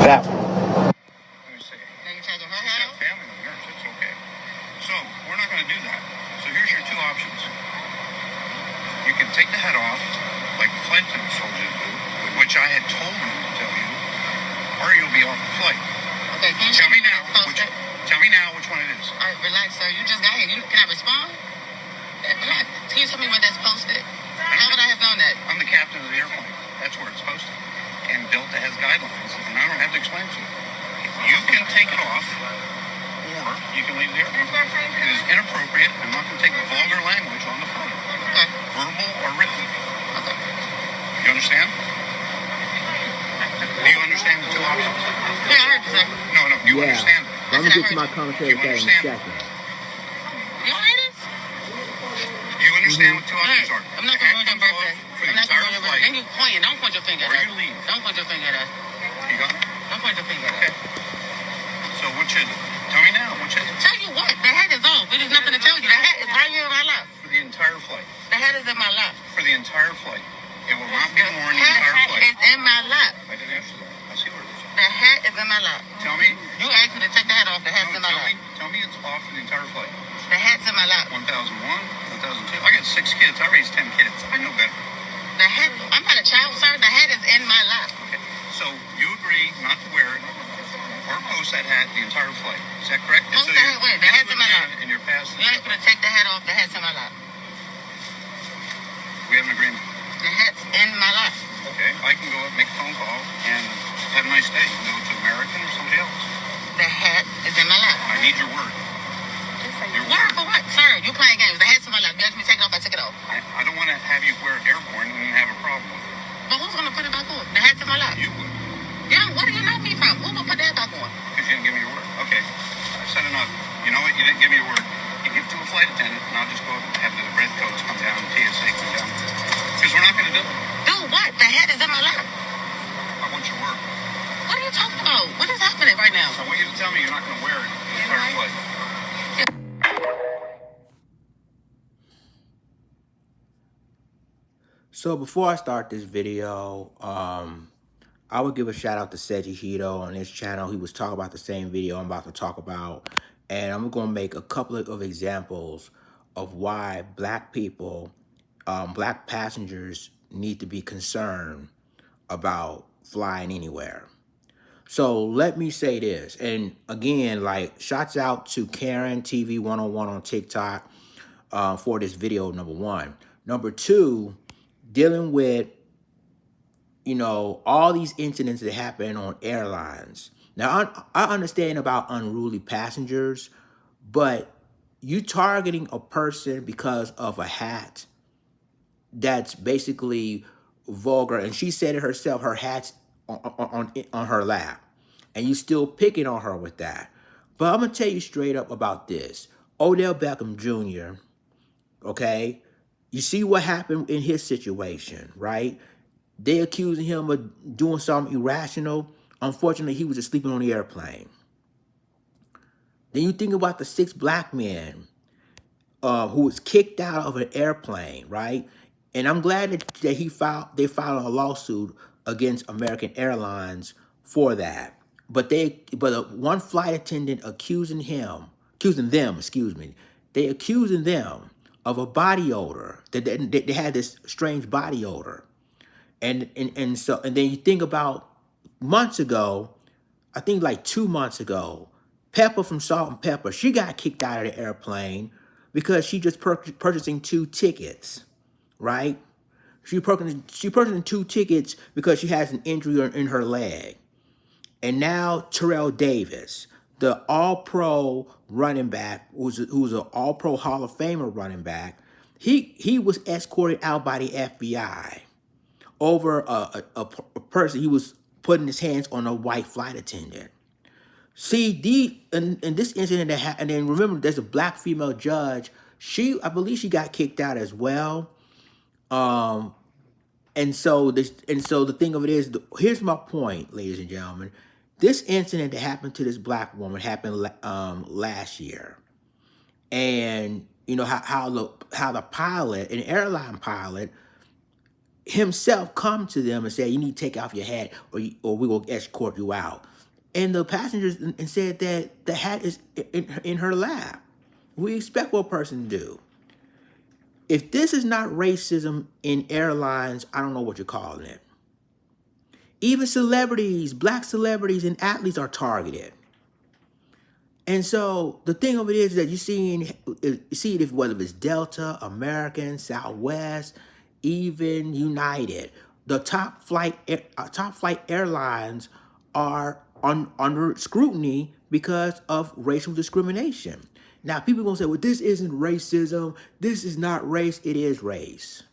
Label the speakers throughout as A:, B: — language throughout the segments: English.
A: that one.
B: Let me see. Now you're taking her hat off? Family nurse, it's okay. So, we're not going to do that. So here's your two options. You can take the hat off, like the flight attendant told you to do, which I had told him to tell you, or you'll be off the flight. Okay, can you tell me now? Tell me now which one it is. All right, relax, sir. You just got here. Can I respond? Relax. Can you tell me where that's posted? How would I have known that? I'm the captain of the airplane. That's where it's posted. And Delta has guidelines, and I don't have to explain to you. You can take it off, or you can leave the airplane. It is inappropriate. I'm not going to take vulgar language on the phone. Okay. Verbal or written. Okay. You understand? Do you understand the two options? Yeah, I heard you, sir. No, you understand it.
A: Let me get to my commentary in a second.
B: You heard it? Do you understand what two options are? I'm not going to ruin your birthday. I'm not going to ruin your birthday. And you pointing. Don't point your finger at us. Or you leave. Don't point your finger at us. You got it? Don't point your finger at us. So which is it? Tell me now. Which is it? Tell you what? The hat is off. It is nothing to tell you. The hat is right here in my lap. For the entire flight. The hat is in my lap. For the entire flight. It will not be worn the entire flight. It's in my lap. I didn't answer that. I see where it is. The hat is in my lap. Tell me. You asked me to take the hat off. The hat's in my lap. Tell me it's off for the entire flight. The hat's in my lap. 1001, 1002. I got 6 kids. I raised 10 kids. I know better. The hat. I'm not a child, sir. The hat is in my lap. Okay. So you agree not to wear it or post that hat the entire flight. Is that correct? Post the hat where? The hat's in my lap. And you're past the. You asked me to take the hat off. The hat's in my lap. We have an agreement. The hat's in my lap. Okay. I can go up, make a phone call, and have a nice day. Go to American or somebody else. The hat is in my lap. I need your word. Your word for what? Sir, you playing games. The hat's in my lap. You asked me to take it off. I took it off. I don't want to have you wear it airborne and have a problem with it. But who's going to put it back on? The hat's in my lap. You would. Yeah, where do you know me from? Who will put that back on? Because you didn't give me your word. Okay. I said enough. You know what? You didn't give me your word. You give it to a flight attendant, and I'll just go up and have the red coats come down, TSA come down. Because we're not going to do it. Do what? The hat is in my lap. I want your word. What are you talking about? What is happening right now? I want you to tell me you're not going to wear it the entire flight.
A: So before I start this video, I would give a shout out to Seji Hito on his channel. He was talking about the same video I'm about to talk about. And I'm going to make a couple of examples of why black people, black passengers need to be concerned about flying anywhere. So let me say this. And again, like, shouts out to Karen TV 101 on TikTok for this video, number one. Number two, dealing with, you know, all these incidents that happen on airlines. Now, I understand about unruly passengers, but you targeting a person because of a hat that's basically vulgar. And she said it herself, her hat's on her lap. And you still picking on her with that. But I'm going to tell you straight up about this. Odell Beckham Jr., okay? You see what happened in his situation, right? They accusing him of doing something irrational. Unfortunately, he was just sleeping on the airplane. Then you think about the 6 black men who was kicked out of an airplane, right? And I'm glad that they filed a lawsuit against American Airlines for that. But one flight attendant accusing them of a body odor. They had this strange body odor. And then you think about months ago, I think like 2 months ago, Pepper from Salt and Pepper, she got kicked out of the airplane because she just purchasing 2 tickets, right? She purchasing 2 tickets because she has an injury in her leg. And now Terrell Davis, the all-pro running back, who's an all-pro Hall of Famer running back, he was escorted out by the FBI over a person. He was putting his hands on a white flight attendant. See, in this incident that happened, and then remember, there's a black female judge. I believe she got kicked out as well. And so the thing of it is, here's my point, ladies and gentlemen. This incident that happened to this black woman happened last year, and you know how the pilot, an airline pilot, himself come to them and say, you need to take off your hat or we will escort you out. And the passengers and said that the hat is in her lap. We expect what a person to do. If this is not racism in airlines, I don't know what you're calling it. Even celebrities, black celebrities and athletes are targeted. And so the thing of it is that you see it if whether it's Delta, American, Southwest, even United, the top flight airlines are under scrutiny because of racial discrimination. Now people are gonna say, well, this isn't racism. This is not race. It is race.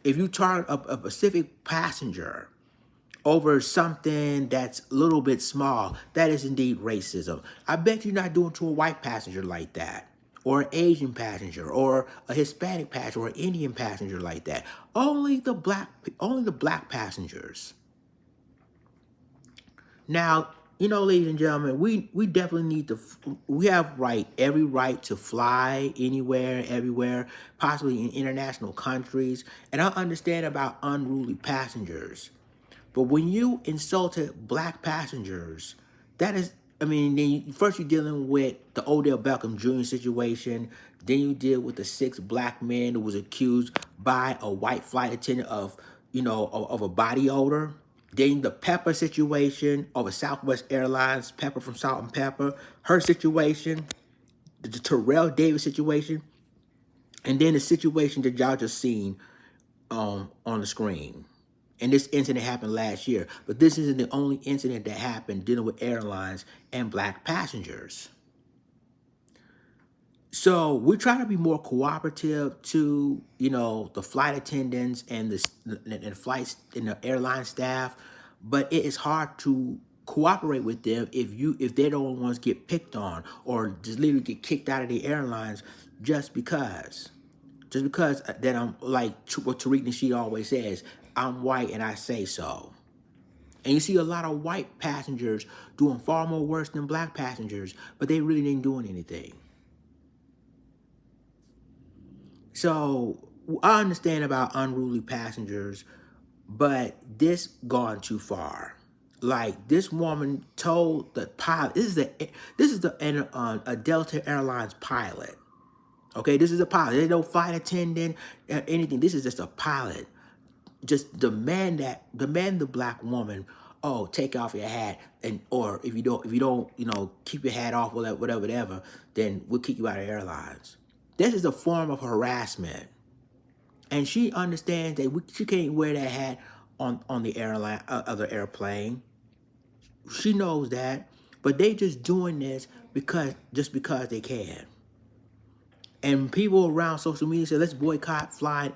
A: If you target a Pacific passenger over something that's a little bit small, that is indeed racism. I bet you're not doing to a white passenger like that, or an Asian passenger, or a Hispanic passenger, or an Indian passenger like that. Only the black passengers. Now, ladies and gentlemen, we definitely need to. We have every right to fly anywhere, everywhere, possibly in international countries. And I understand about unruly passengers. But when you insulted black passengers, that is, I mean, first you're dealing with the Odell Beckham Jr. situation. Then you deal with the 6 black men who was accused by a white flight attendant of, of a body odor. Then the Pepper situation of a Southwest Airlines, Pepper from Salt and Pepper, her situation, the Terrell Davis situation, and then the situation that y'all just seen on the screen. And this incident happened last year, but this isn't the only incident that happened dealing with airlines and black passengers. So we're trying to be more cooperative to, the flight attendants and the flights and the airline staff, but it is hard to cooperate with them if they're the only ones get picked on or just literally get kicked out of the airlines just because. Just because that I'm like what Tariq Nasheed always says, I'm white and I say so. And you see a lot of white passengers doing far more worse than black passengers, but they really ain't doing anything. So I understand about unruly passengers, but this gone too far. Like this woman told the pilot, this is a Delta Airlines pilot. Okay, this is a pilot. There's no flight attendant, anything. This is just a pilot. Just demand the black woman, oh, take off your hat, and or if you don't, keep your hat off, whatever, then we'll kick you out of airlines. This is a form of harassment, and she understands that she can't wear that hat on the airline, other airplane. She knows that, but they just doing this because they can. And people around social media say, let's boycott flying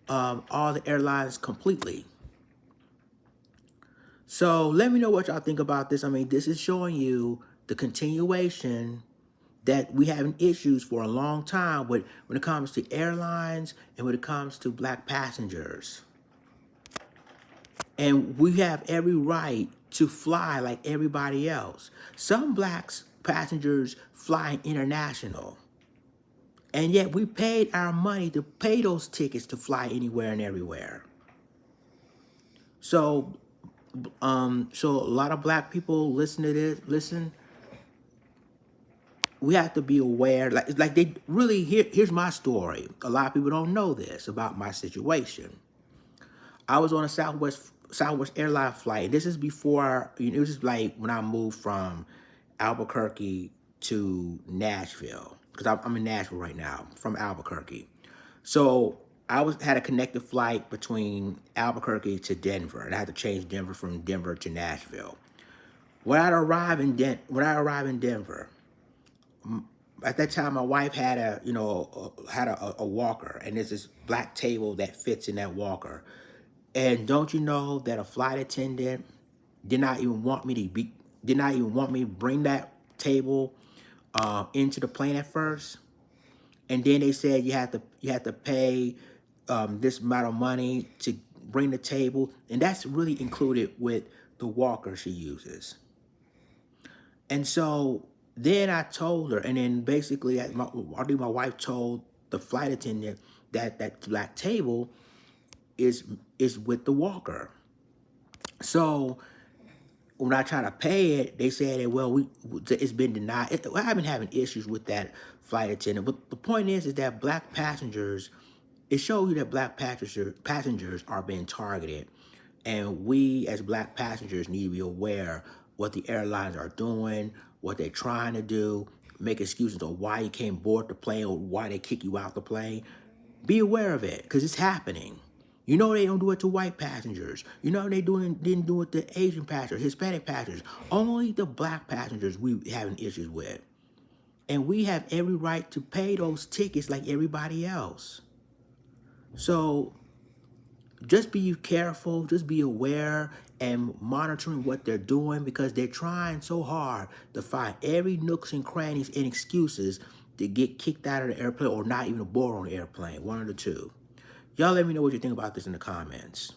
A: all the airlines completely. So let me know what y'all think about this. I mean, this is showing you the continuation that we having issues for a long time when it comes to airlines and when it comes to black passengers. And we have every right to fly like everybody else. Some blacks passengers fly international. And yet we paid our money to pay those tickets to fly anywhere and everywhere. So so a lot of black people listen to this, we have to be aware, like they really, here's my story. A lot of people don't know this about my situation. I was on a Southwest airline flight. This is before, this is like when I moved from Albuquerque to Nashville, because I'm in Nashville right now, from Albuquerque. So I had a connected flight between Albuquerque to Denver, and I had to change Denver from Denver to Nashville. When I arrived in Denver, at that time my wife had a walker, and there's this black table that fits in that walker. And don't you know that a flight attendant did not even want me to bring that table into the plane at first, and then they said you had to pay this amount of money to bring the table, and that's really included with the walker she uses. And so then I told her, and then basically my wife told the flight attendant that black table is with the walker. So when I try to pay it, they say that, well, it's been denied. I've been having issues with that flight attendant. But the point is that black passengers, it shows you that black passengers are being targeted. And we as black passengers need to be aware what the airlines are doing, what they're trying to do, make excuses on why you can't board the plane or why they kick you out the plane. Be aware of it, because it's happening. You know they don't do it to white passengers. You know they didn't do it to Asian passengers, Hispanic passengers. Only the black passengers we having issues with. And we have every right to pay those tickets like everybody else. So just be careful, just be aware and monitoring what they're doing, because they're trying so hard to find every nooks and crannies and excuses to get kicked out of the airplane or not even aboard on the airplane, one of the two. Y'all let me know what you think about this in the comments.